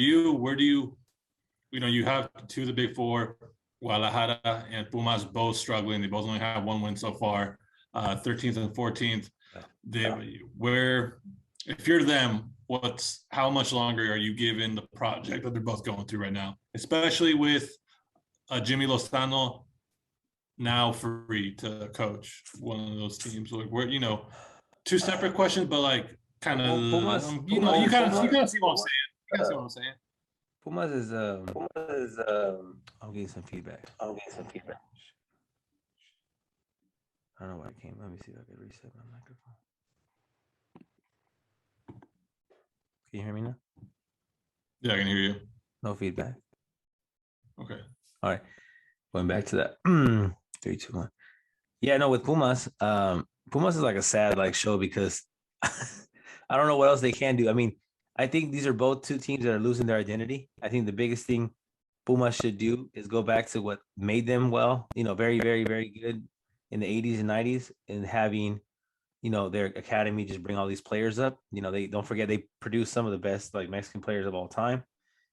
you, where do you, you have two of the big four, Guadalajara and Pumas, both struggling. They both only have one win so far, 13th and 14th. Where, if you're them, how much longer are you given the project that they're both going through right now, especially with Jimmy Lozano now free to coach one of those teams? Like, where, two separate questions, but like kind of, you kind of see what I'm saying. You kind of see what I'm saying. Pumas is I'll give you some feedback. I don't know why it came. Let me see if I can reset my microphone. Can you hear me now? Yeah, I can hear you. No feedback. Okay. All right. Going back to that. 3, 2, 1. Yeah, no, with Pumas, Pumas is like a sad show because I don't know what else they can do. I mean, I think these are both two teams that are losing their identity. I think the biggest thing Pumas should do is go back to what made them very, very, very good in the 80s and 90s, and having, their academy just bring all these players up. They don't forget they produce some of the best Mexican players of all time.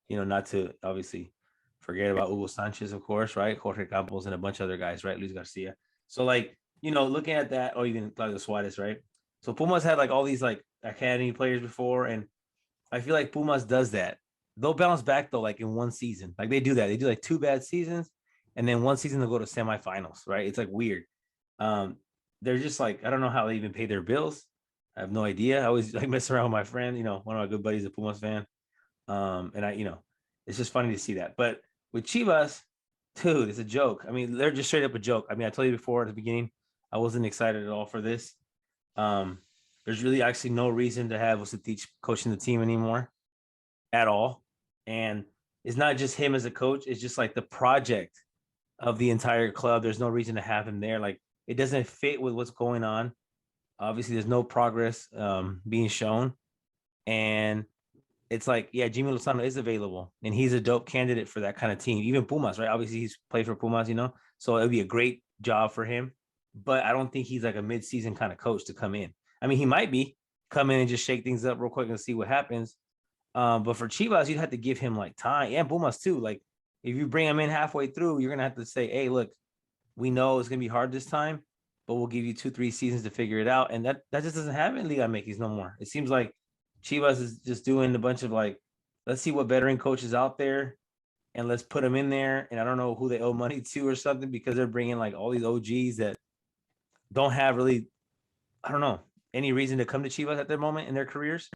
Not to obviously forget about Hugo Sanchez, of course, right? Jorge Campos and a bunch of other guys, right? Luis Garcia. So looking at that, or even Claudio Suarez, right? So Pumas had all these academy players before, and I feel like Pumas does that. They'll bounce back though, in one season. They do that. They do 2 bad seasons, and then one season they'll go to semifinals, right? It's weird. They're just I don't know how they even pay their bills. I have no idea. I always mess around with my friend, one of my good buddies, a Pumas fan. And it's just funny to see that. But with Chivas, dude, it's a joke. I mean, they're just straight up a joke. I mean, I told you before at the beginning, I wasn't excited at all for this. There's really actually no reason to have Vucetich coaching the team anymore at all. And it's not just him as a coach. It's just the project of the entire club. There's no reason to have him there. It doesn't fit with what's going on. Obviously, there's no progress being shown. And it's Jimmy Lozano is available, and he's a dope candidate for that kind of team. Even Pumas, right? Obviously, he's played for Pumas, so it'd be a great job for him. But I don't think he's a mid-season kind of coach to come in. I mean, he might come in and just shake things up real quick and see what happens. But for Chivas, you'd have to give him time, and Pumas too. If you bring him in halfway through, you're gonna have to say, "Hey, look, we know it's gonna be hard this time, but we'll give you 2-3 seasons to figure it out." And that just doesn't happen in Liga MX no more. It seems like Chivas is just doing a bunch of let's see what veteran coaches out there, and let's put them in there. And I don't know who they owe money to or something, because they're bringing all these OGs that don't have really, I don't know, any reason to come to Chivas at their moment in their careers.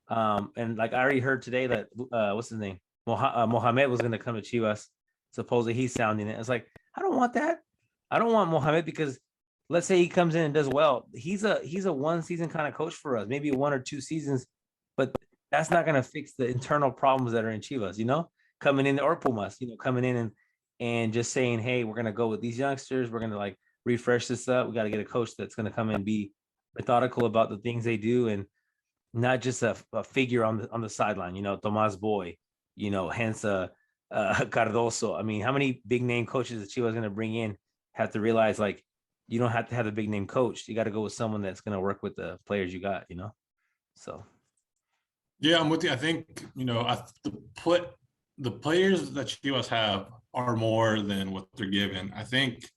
And I already heard today that what's his name, Mohamed was going to come to Chivas. Supposedly he's sounding it. It's I don't want that. I don't want Mohamed, because let's say he comes in and does well. He's a one season kind of coach for us, maybe 1 or 2 seasons, but that's not going to fix the internal problems that are in Chivas. Coming in, or Pumas, coming in and just saying, hey, we're going to go with these youngsters. We're going to refresh this up. We got to get a coach that's going to come and be methodical about the things they do, and not just a figure on the sideline. Tomas Boy, hence Cardoso. I mean, how many big name coaches that Chivas going to bring in have to realize you don't have to have a big name coach. You got to go with someone that's going to work with the players you got. So. Yeah, I'm with you. I think the players that Chivas have are more than what they're given. I think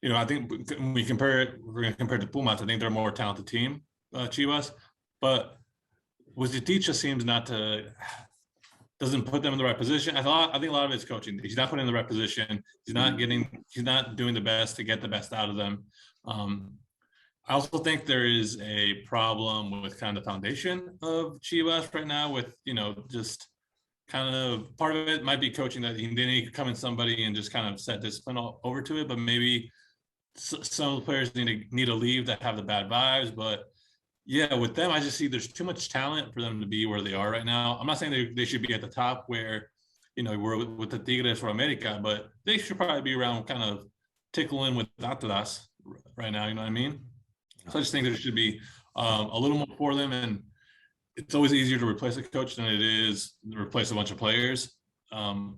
when we're going to compare to Pumas, I think they're a more talented team, Chivas. But Vucetich just seems doesn't put them in the right position. I think a lot of it's coaching. He's not putting in the right position. He's not doing the best to get the best out of them. I also think there is a problem with kind of the foundation of Chivas right now with, just kind of part of it might be coaching, that he didn't come in somebody and just kind of set discipline over to it, but maybe some of the players need to leave that have the bad vibes. But yeah, with them, I just see there's too much talent for them to be where they are right now. I'm not saying they should be at the top where, we're with the Tigres or America, but they should probably be around kind of tickling with Atlas right now. You know what I mean? So I just think there should be a little more for them. And it's always easier to replace a coach than it is to replace a bunch of players. And,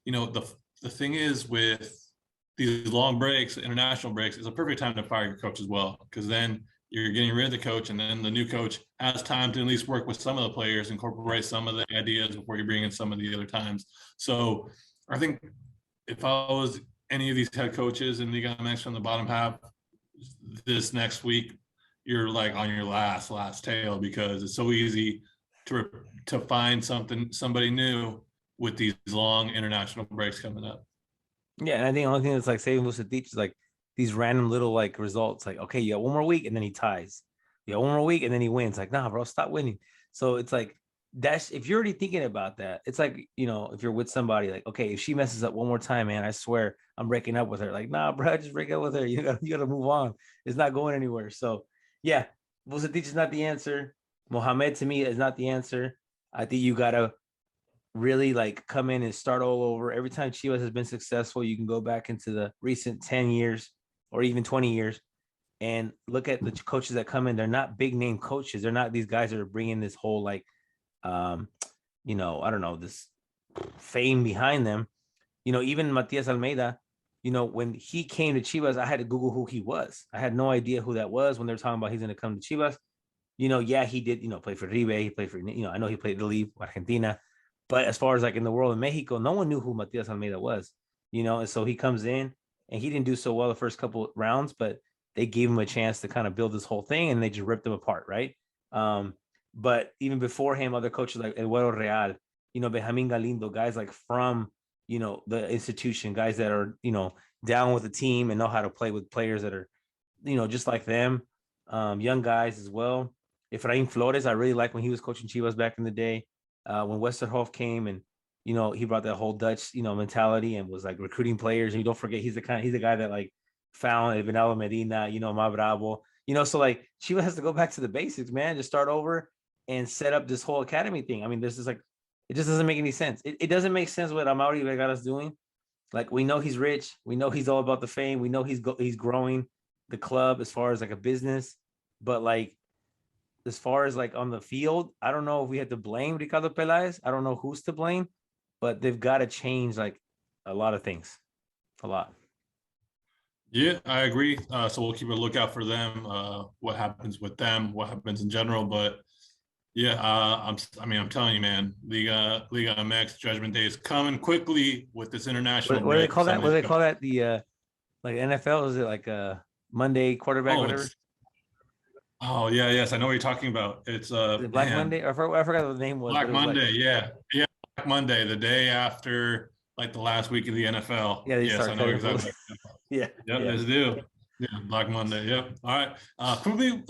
the thing is with these long breaks, international breaks, it's a perfect time to fire your coach as well, because then you're getting rid of the coach, and then the new coach has time to at least work with some of the players, incorporate some of the ideas before you bring in some of the other times. So I think if I was any of these head coaches in Liga MX from the bottom half this next week, you're like on your last tail, because it's so easy to find somebody new with these long international breaks coming up. Yeah, and I think the only thing that's like saving Vucetich is like these random little like results. Like, okay, you got one more week, and then he ties. You got one more week, and then he wins. Like, nah, bro, stop winning. So it's like that's if you're already thinking about that, it's like, you know, if you're with somebody, like, okay, if she messes up one more time, man, I swear I'm breaking up with her. Like, nah, bro, just break up with her. You gotta move on. It's not going anywhere. So yeah, Vucetich is not the answer. Mohamed to me is not the answer. I think you gotta really like come in and start all over. Every time Chivas has been successful, you can go back into the recent 10 years or even 20 years and look at the coaches that come in. They're not big name coaches. They're not these guys that are bringing this whole like, you know, I don't know, this fame behind them. You know, even Matias Almeida, you know, when he came to Chivas, I had to Google who he was. I had no idea who that was when they were talking about he's going to come to Chivas. You know, yeah, he did, you know, play for Ribe. He played for, you know, I know he played the league, Argentina. But as far as like in the world of Mexico, no one knew who Matias Almeida was, you know, and so he comes in and he didn't do so well the first couple of rounds, but they gave him a chance to kind of build this whole thing and they just ripped him apart, right? But even before him, other coaches like Eduardo Real, you know, Benjamin Galindo, guys like from, you know, the institution, guys that are, you know, down with the team and know how to play with players that are, you know, just like them, young guys as well. Efrain Flores, I really like when he was coaching Chivas back in the day. When Westerhoff came and, you know, he brought that whole Dutch, you know, mentality and was like recruiting players. And you don't forget, he's the guy that like found Evanelo Medina, you know, Ma Bravo, you know, so like Chivas has to go back to the basics, man, just start over and set up this whole academy thing. I mean, this is like, it just doesn't make any sense. It doesn't make sense what Amaury Vergara's doing. Like, we know he's rich. We know he's all about the fame. We know he's growing the club as far as like a business, but like, as far as like on the field, I don't know if we had to blame Ricardo Peláez. I don't know who's to blame, but they've got to change like a lot of things, a lot. Yeah, I agree. So we'll keep a lookout for them. What happens with them? What happens in general? But yeah, I'm telling you, man, Liga MX Judgment Day is coming quickly with this international What do they break. call that? What do they call that? The like NFL, is it like a Monday quarterback, Oh, whatever? oh yeah, yes, I know what you're talking about. It's Is it Black man, Monday? I forgot what the name was, but Black it was like, Monday. Yeah, yeah, Black Monday, the day after like the last week of the NFL. yeah, they Yes, start I know cutting fools. exactly. Yeah, Yep, yeah. let's do. Yeah, Black Monday. Yep. All right. Quickly,